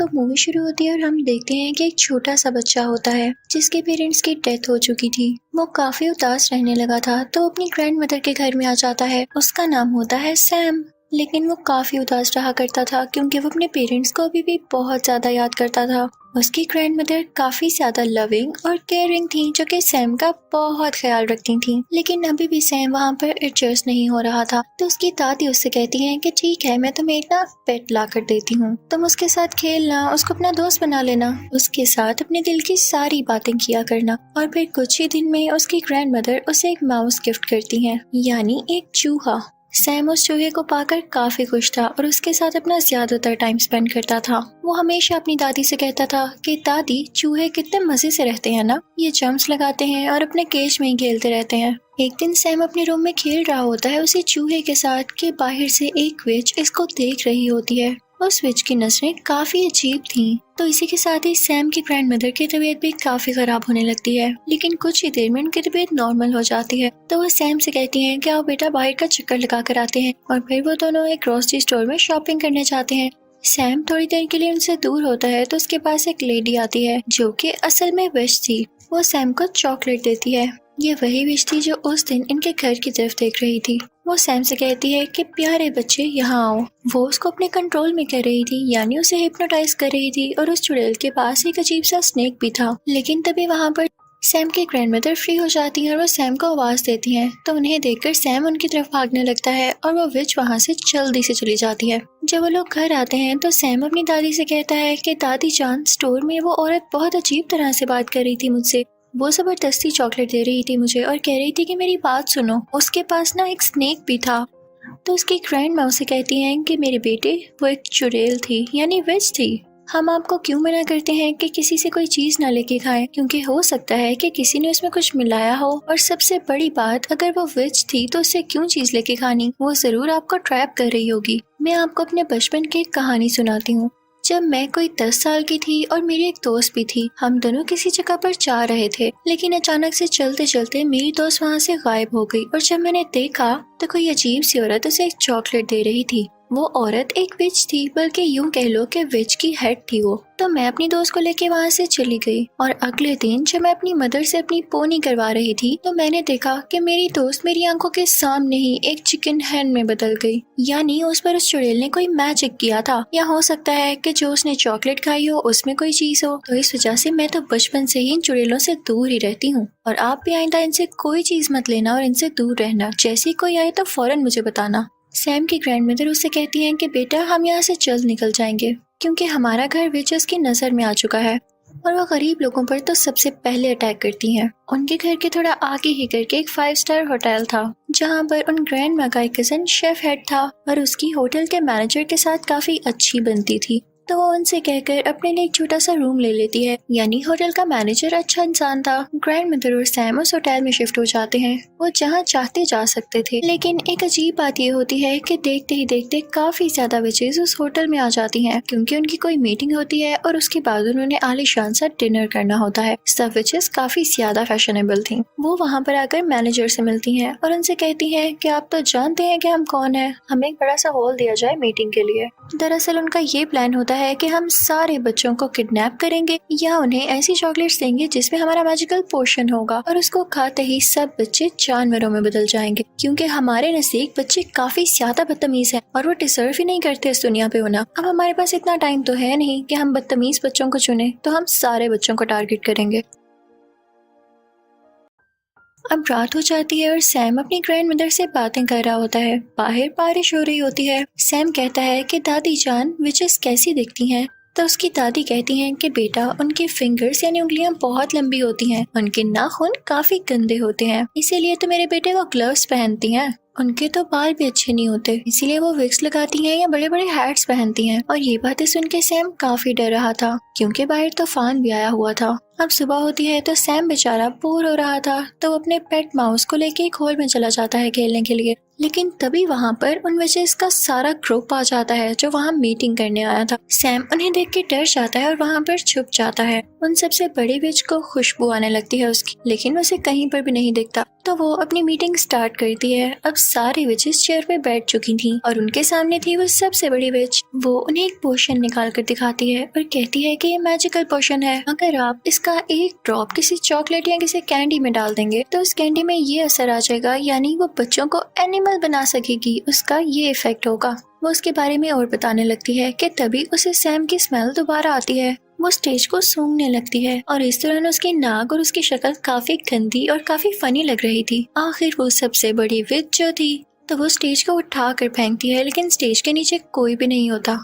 तो मूवी शुरू होती है और हम देखते हैं कि एक छोटा सा बच्चा होता है जिसके पेरेंट्स की डेथ हो चुकी थी। वो काफी उदास रहने लगा था तो अपनी ग्रैंड मदर के घर में आ जाता है। उसका नाम होता है सैम। लेकिन वो काफी उदास रहा करता था क्योंकि वो अपने पेरेंट्स को अभी भी बहुत ज्यादा याद करता था। उसकी ग्रैंड मदर काफी ज्यादा लविंग और केयरिंग थी जो कि सैम का बहुत ख्याल रखती थी। लेकिन अभी भी सैम वहाँ पर एडजस्ट नहीं हो रहा था तो उसकी दादी उससे कहती है कि ठीक है, मैं तुम्हें एक ना पेट ला कर देती हूँ, तुम उसके साथ खेलना, उसको अपना दोस्त बना लेना, उसके साथ अपने दिल की सारी बातें किया करना। और फिर कुछ ही दिन में उसकी ग्रैंड मदर उसे एक माउस गिफ्ट करती है, यानी एक चूहा। सैम उस चूहे को पाकर काफी खुश था और उसके साथ अपना ज्यादातर टाइम स्पेंड करता था। वो हमेशा अपनी दादी से कहता था कि दादी, चूहे कितने मजे से रहते हैं ना, ये जंप्स लगाते हैं और अपने केज में ही खेलते रहते हैं। एक दिन सैम अपने रूम में खेल रहा होता है उसी चूहे के साथ कि बाहर से एक विच इसको देख रही होती है। उस विच की नजरें काफी अजीब थीं। तो इसी के साथ ही सैम की ग्रैंड मदर की तबीयत भी काफी खराब होने लगती है। लेकिन कुछ ही देर में उनकी तबीयत नॉर्मल हो जाती है। तो वो सैम से कहती हैं कि आओ बेटा, बाहर का चक्कर लगा कर आते हैं। और फिर वो दोनों एक ग्रोसरी स्टोर में शॉपिंग करने जाते हैं। सैम थोड़ी देर के लिए उनसे दूर होता है तो उसके पास एक लेडी आती है जो कि असल में विश थी। वो सैम को चॉकलेट देती है। ये वही विश थी जो उस दिन इनके घर की तरफ देख रही थी। वो सैम से कहती है कि प्यारे बच्चे यहाँ आओ। वो उसको अपने कंट्रोल में कर रही थी, यानी उसे हिप्नोटाइज कर रही थी। और उस चुड़ैल के पास एक अजीब सा स्नेक भी था। लेकिन तभी वहाँ पर सैम की ग्रैंडमदर फ्री हो जाती है और वो सैम को आवाज देती हैं। तो उन्हें देखकर सैम उनकी तरफ भागने लगता है और वो विच वहाँ से जल्दी से चली जाती है। जब वो लोग घर आते हैं तो सैम अपनी दादी से कहता है कि दादी जान, स्टोर में वो औरत बहुत अजीब तरह से बात कर रही थी मुझसे। वो जबरदस्ती चॉकलेट दे रही थी मुझे और कह रही थी कि मेरी बात सुनो, उसके पास ना एक स्नेक भी था। तो उसकी ग्रैंड माँ उसे कहती हैं कि मेरे बेटे, वो एक चुड़ैल थी, यानी विच थी। हम आपको क्यों मना करते हैं कि किसी से कोई चीज ना लेके खाएं, क्योंकि हो सकता है कि किसी ने उसमें कुछ मिलाया हो। और सबसे बड़ी बात, अगर वो विच थी तो उससे क्यों चीज लेके खानी, वो जरूर आपको ट्रैप कर रही होगी। मैं आपको अपने बचपन की एक कहानी सुनाती हूँ। जब मैं कोई 10 साल की थी और मेरी एक दोस्त भी थी, हम दोनों किसी जगह पर जा रहे थे। लेकिन अचानक से चलते चलते मेरी दोस्त वहाँ से गायब हो गई। और जब मैंने देखा तो कोई अजीब सी औरत उसे एक चॉकलेट दे रही थी। वो औरत एक विच थी, बल्कि यूं कह लो कि विच की हेड थी वो। तो मैं अपनी दोस्त को लेके वहाँ से चली गई। और अगले दिन जब मैं अपनी मदर से अपनी पोनी करवा रही थी तो मैंने देखा कि मेरी दोस्त मेरी आंखों के सामने ही एक चिकन हैन में बदल गई। यानी उस पर उस चुड़ैल ने कोई मैजिक किया था, या हो सकता है कि जो उसने चॉकलेट खाई हो उसमें कोई चीज हो। तो इस वजह से मैं तो बचपन से ही इन चुड़ैलों से दूर ही रहती हूँ। और आप भी आइंदा इनसे कोई चीज मत लेना और इनसे दूर रहना। जैसे कोई आए तो फौरन मुझे बताना। सैम की ग्रैंडमदर उससे कहती हैं कि बेटा, हम यहाँ से जल्द निकल जाएंगे क्योंकि हमारा घर विचेस की नजर में आ चुका है और वो गरीब लोगों पर तो सबसे पहले अटैक करती हैं। उनके घर के थोड़ा आगे ही करके एक 5 स्टार होटल था जहाँ पर उन ग्रैंड माँ का एक कजन शेफ हेड था और उसकी होटल के मैनेजर के साथ काफी अच्छी बनती थी। तो वो उनसे कहकर अपने लिए एक छोटा सा रूम ले लेती है। यानी होटल का मैनेजर अच्छा इंसान था। ग्रैंड मदर और सैम उस होटल में शिफ्ट हो जाते हैं। वो जहाँ चाहते जा सकते थे। लेकिन एक अजीब बात ये होती है कि देखते ही देखते काफी ज्यादा विचेस उस होटल में आ जाती हैं क्योंकि उनकी कोई मीटिंग होती है और उसके बाद उन्होंने आलीशान सा डिनर करना होता है। सब विचेस काफी ज्यादा फैशनेबल थी। वो वहाँ पर आकर मैनेजर से मिलती हैं और उनसे कहती हैं कि आप तो जानते हैं कि हम कौन है, हमें एक बड़ा सा हॉल दिया जाए मीटिंग के लिए। दरअसल उनका ये प्लान होता है कि हम सारे बच्चों को किडनैप करेंगे या उन्हें ऐसी चॉकलेट्स देंगे जिसमें हमारा मैजिकल पोशन होगा और उसको खाते ही सब बच्चे जानवरों में बदल जाएंगे क्योंकि हमारे नजदीक बच्चे काफी ज्यादा बदतमीज हैं और वो डिजर्व ही नहीं करते इस दुनिया पे होना। अब हमारे पास इतना टाइम तो है नहीं कि हम बदतमीज बच्चों को चुने, तो हम सारे बच्चों को टारगेट करेंगे। अब रात हो जाती है और सैम अपनी ग्रैंड मदर से बातें कर रहा होता है। बाहर बारिश हो रही होती है। सैम कहता है कि दादी जान, विचेस कैसी दिखती हैं? तो उसकी दादी कहती हैं कि बेटा, उनके फिंगर्स यानी उंगलियां बहुत लंबी होती हैं, उनके नाखून काफी गंदे होते हैं, इसीलिए तो मेरे बेटे वो ग्लव्स पहनती हैं। उनके तो बाल भी अच्छे नहीं होते, इसीलिए वो विग्स लगाती हैं या बड़े बड़े हैट्स पहनती हैं। और ये बातें सुन के सैम काफी डर रहा था क्योंकि बाहर तूफान भी आया हुआ था। अब सुबह होती है तो सैम बेचारा बोर हो रहा था, तो वो अपने पेट माउस को लेके एक हॉल में चला जाता है खेलने के लिए। लेकिन तभी वहाँ पर उन विचेस का सारा ग्रुप आ जाता है जो वहाँ मीटिंग करने आया था। सैम उन्हें देख के डर जाता है और वहाँ पर छुप जाता है। उन सबसे बड़ी विच को खुशबू आने लगती है उसकी, लेकिन उसे कहीं पर भी नहीं दिखता। तो वो अपनी मीटिंग स्टार्ट करती है। अब सारी विचेस चेयर पे बैठ चुकी थी और उनके सामने थी वो सबसे बड़ी विच। वो उन्हें एक पोशन निकाल कर दिखाती है और कहती है कि ये मैजिकल पोशन है। अगर आप इसका एक ड्रॉप किसी चॉकलेट या किसी कैंडी में डाल देंगे तो उस कैंडी में ये असर आ जाएगा, यानी वो बच्चों को एनिमल बना सकेगी, उसका ये इफेक्ट होगा। वो उसके बारे में और बताने लगती है कि तभी उसे सैम की स्मेल दोबारा आती है। वो स्टेज को सूंघने लगती है और इस दौरान उसकी नाक और उसकी शक्ल काफी गंदी और काफी फनी लग रही थी। आखिर वो सबसे बड़ी विच जो थी तो वो स्टेज को उठा कर फेंकती है, लेकिन स्टेज के नीचे कोई भी नहीं होता।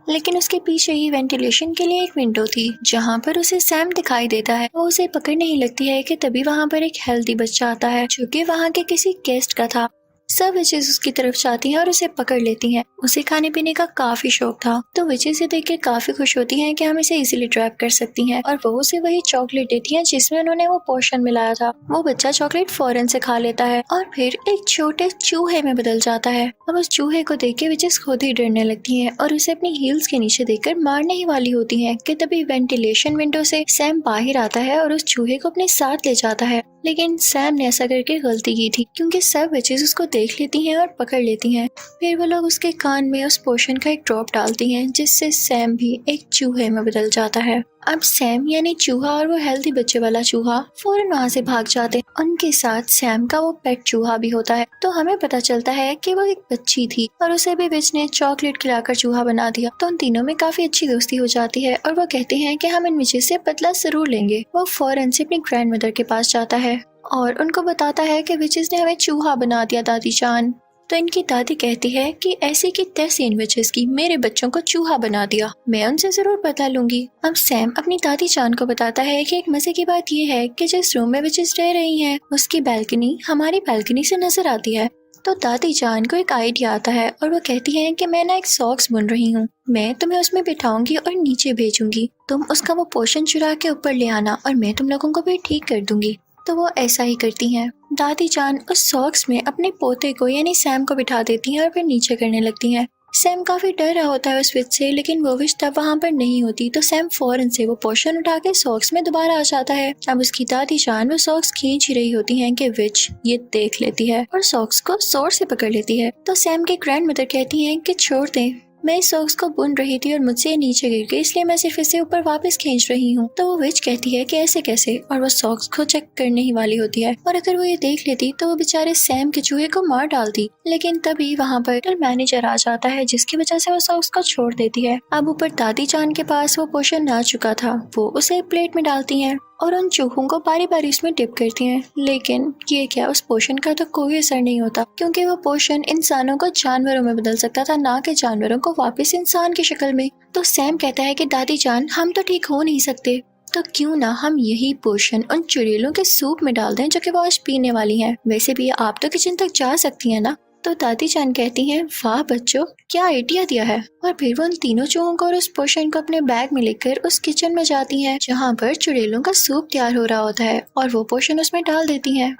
लेकिन उसके पीछे ही वेंटिलेशन के लिए एक विंडो थी जहाँ पर उसे सैम दिखाई देता है। वो उसे पकड़ने ही लगती है कि तभी वहाँ पर एक हेल्दी बच्चा आता है जो कि वहाँ के किसी गेस्ट का था। सब विचेस उसकी तरफ जाती हैं और उसे पकड़ लेती हैं। उसे खाने पीने का काफी शौक था, तो विचेस से देख के काफी खुश होती हैं कि हम इसे इजीली ट्रैप कर सकती हैं, और वो उसे वही चॉकलेट देती हैं जिसमें उन्होंने वो पोशन मिलाया था। वो बच्चा चॉकलेट फौरन से खा लेता है और फिर एक छोटे चूहे में बदल जाता है। अब उस चूहे को देख के विचेस खुद ही डरने लगती हैं और उसे अपनी हील्स के नीचे देखकर मारने ही वाली होती हैं कि तभी वेंटिलेशन विंडो से सैम बाहर आता है और उस चूहे को अपने साथ ले जाता है। लेकिन सैम ने ऐसा करके गलती की थी क्योंकि सब विचेस उसको देख लेती हैं और पकड़ लेती हैं। फिर वो लोग उसके कान में उस पोशन का एक ड्रॉप डालती हैं जिससे सैम भी एक चूहे में बदल जाता है। अब सैम यानी चूहा और वो हेल्दी बच्चे वाला चूहा फौरन वहाँ से भाग जाते हैं। उनके साथ सैम का वो पेट चूहा भी होता है। तो हमें पता चलता है कि वो एक बच्ची थी और उसे भी विच ने चॉकलेट खिलाकर चूहा बना दिया। तो उन तीनों में काफी अच्छी दोस्ती हो जाती है और वो कहते हैं कि हम इन विचेस से बदला जरूर लेंगे। वो फौरन से अपनी ग्रैंड मदर के पास जाता है और उनको बताता है कि विचेस ने हमें चूहा बना दिया दादी जान। तो इनकी दादी कहती है कि ऐसी की तैसी इन विचेस की मेरे बच्चों को चूहा बना दिया, मैं उनसे जरूर बदला लूंगी। अब सैम अपनी दादी जान को बताता है कि एक मजे की बात ये है कि जिस रूम में विचेस रह रही हैं उसकी बैल्कनी हमारी बैल्कनी से नजर आती है। तो दादी जान को एक आइडिया आता है और वो कहती है कि मैं ना एक सॉक्स बुन रही हूँ, मैं तुम्हें उसमें बिठाऊंगी और नीचे भेजूंगी, तुम उसका वो पोर्शन चुरा के ऊपर ले आना और मैं तुम लोगों को भी ठीक कर दूंगी। तो वो ऐसा ही करती हैं। दादी जान उस सॉक्स में अपने पोते को यानी सैम को बिठा देती हैं और फिर नीचे करने लगती हैं। सैम काफी डर रहा होता है उस विच से, लेकिन वो विच तब वहाँ पर नहीं होती। तो सैम फौरन से वो पोर्शन उठा के सॉक्स में दोबारा आ जाता है। अब उसकी दादी जान वो सॉक्स खींच ही रही होती हैं कि विच ये देख लेती है और सॉक्स को जोर से पकड़ लेती है। तो सैम के ग्रैंड मदर कहती हैं कि छोड़ दें, मैं इस सॉक्स को बुन रही थी और मुझसे नीचे गिर गई, इसलिए मैं सिर्फ इसे ऊपर वापस खींच रही हूँ। तो वो विच कहती है कि ऐसे कैसे, और वो सॉक्स को चेक करने ही वाली होती है। और अगर वो ये देख लेती तो वो बेचारे सैम के चूहे को मार डालती। लेकिन तभी वहाँ पर मैनेजर आ जाता है जिसकी वजह से वो सॉक्स को छोड़ देती है। अब ऊपर दादी जान के पास वो पोशन आ चुका था, वो उसे प्लेट में डालती है और उन चूहों को बारी बारी उसमें डिप करती हैं। लेकिन ये क्या, उस पोशन का तो कोई असर नहीं होता क्योंकि वो पोशन इंसानों को जानवरों में बदल सकता था, ना कि जानवरों को वापस इंसान की शक्ल में। तो सैम कहता है कि दादी जान हम तो ठीक हो नहीं सकते, तो क्यों ना हम यही पोशन उन चुड़ैलों के सूप में डाल दें जो कि वो आज पीने वाली हैं। वैसे भी आप तो किचन तक जा सकती हैं ना। तो दादी जान कहती हैं वाह बच्चों, क्या आइडिया दिया है। और फिर वो उन तीनों चूहों को और उस पोशन को अपने बैग में लेकर उस किचन में जाती हैं जहाँ पर चुड़ैलों का सूप तैयार हो रहा होता है और वो पोशन उसमें डाल देती हैं।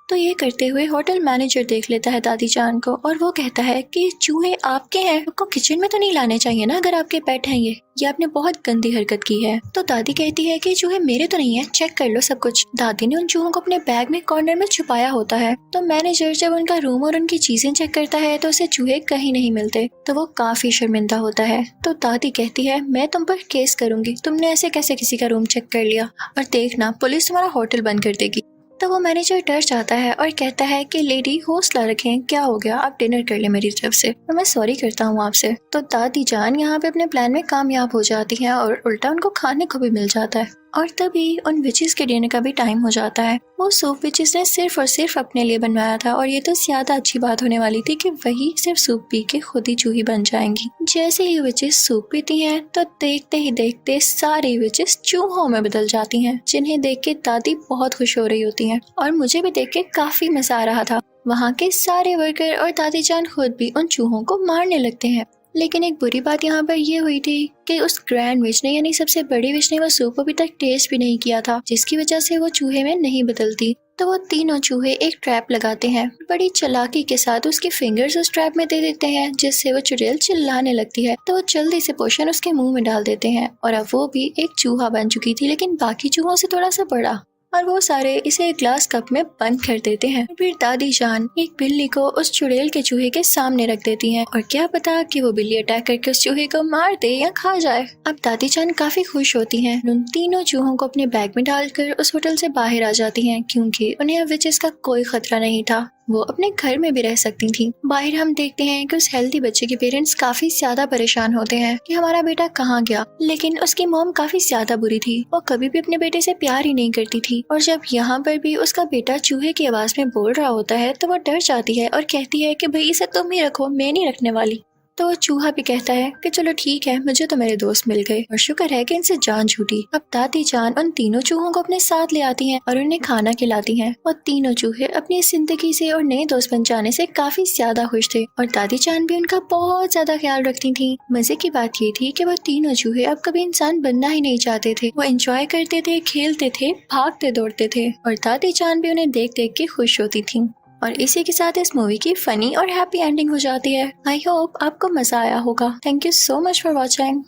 तो ये करते हुए होटल मैनेजर देख लेता है दादी जान को और वो कहता है कि चूहे आपके हैं, आपको किचन में तो नहीं लाने चाहिए ना अगर आपके पेट हैं। ये आपने बहुत गंदी हरकत की है। तो दादी कहती है कि चूहे मेरे तो नहीं है, चेक कर लो सब कुछ। दादी ने उन चूहों को अपने बैग में कॉर्नर में छुपाया होता है। तो मैनेजर जब उनका रूम और उनकी चीजें चेक करता है तो उसे चूहे कहीं नहीं मिलते। तो वो काफी शर्मिंदा होता है। तो दादी कहती है मैं तुम पर केस करूंगी, तुमने ऐसे कैसे किसी का रूम चेक कर लिया, और देखना पुलिस तुम्हारा होटल बंद कर देगी। तो वो मैनेजर डर जाता है और कहता है कि लेडी हौसला रखें, क्या हो गया, आप डिनर कर ले मेरी तरफ से और मैं सॉरी करता हूँ आपसे। तो दादी जान यहाँ पे अपने प्लान में कामयाब हो जाती है और उल्टा उनको खाने को भी मिल जाता है। और तभी उन विचेस के डिनर का भी टाइम हो जाता है। वो सूप विचेस ने सिर्फ और सिर्फ अपने लिए बनवाया था और ये तो ज्यादा अच्छी बात होने वाली थी कि वही सिर्फ सूप पी के खुद ही चूही बन जाएंगी। जैसे ही विचेस सूप पीती हैं तो देखते ही देखते सारी विचेस चूहों में बदल जाती हैं, जिन्हें देख के दादी बहुत खुश हो रही होती हैं और मुझे भी देख के काफी मजा आ रहा था। वहाँ के सारे वर्कर और दादी जान खुद भी उन चूहों को मारने लगते हैं। लेकिन एक बुरी बात यहाँ पर ये हुई थी कि उस ग्रैंड विच ने यानी सबसे बड़ी विच ने वो सूप अभी तक टेस्ट भी नहीं किया था, जिसकी वजह से वो चूहे में नहीं बदलती। तो वो तीनों चूहे एक ट्रैप लगाते हैं, बड़ी चालाकी के साथ उसके फिंगर्स उस ट्रैप में दे देते हैं, जिससे वो चुड़ैल चिल्लाने लगती है। तो वो जल्दी से पोषण उसके मुंह में डाल देते हैं और अब वो भी एक चूहा बन चुकी थी, लेकिन बाकी चूहों से थोड़ा सा बड़ा। और वो सारे इसे एक ग्लास कप में बंद कर देते हैं। फिर दादी जान एक बिल्ली को उस चुड़ैल के चूहे के सामने रख देती हैं और क्या पता कि वो बिल्ली अटैक करके उस चूहे को मार दे या खा जाए। अब दादी जान काफी खुश होती हैं, उन तीनों चूहों को अपने बैग में डालकर उस होटल से बाहर आ जाती हैं, क्योंकि उन्हें अब विचेस का कोई खतरा नहीं था। वो अपने घर में भी रह सकती थी। बाहर हम देखते हैं कि उस हेल्दी बच्चे के पेरेंट्स काफी ज्यादा परेशान होते हैं कि हमारा बेटा कहाँ गया, लेकिन उसकी मॉम काफी ज्यादा बुरी थी। वो कभी भी अपने बेटे से प्यार ही नहीं करती थी और जब यहाँ पर भी उसका बेटा चूहे की आवाज में बोल रहा होता है तो वो डर जाती है और कहती है कि भाई इसे तुम ही रखो, मैं नहीं रखने वाली। तो वो चूहा भी कहता है कि चलो ठीक है, मुझे तो मेरे दोस्त मिल गए और शुक्र है कि इनसे जान छूटी। अब दादी जान उन तीनों चूहों को अपने साथ ले आती हैं और उन्हें खाना खिलाती हैं और तीनों चूहे अपनी जिंदगी से और नए दोस्त बन जाने से काफी ज्यादा खुश थे और दादी जान भी उनका बहुत ज्यादा ख्याल रखती थी। मजे की बात ये थी कि वो तीनों चूहे अब कभी इंसान बनना ही नहीं चाहते थे। वो एंजॉय करते थे, खेलते थे, भागते दौड़ते थे और दादी जान भी उन्हें देख देख के खुश होती थी। और इसी के साथ इस मूवी की फनी और हैप्पी एंडिंग हो जाती है। आई होप आपको मजा आया होगा। Thank you so much for watching.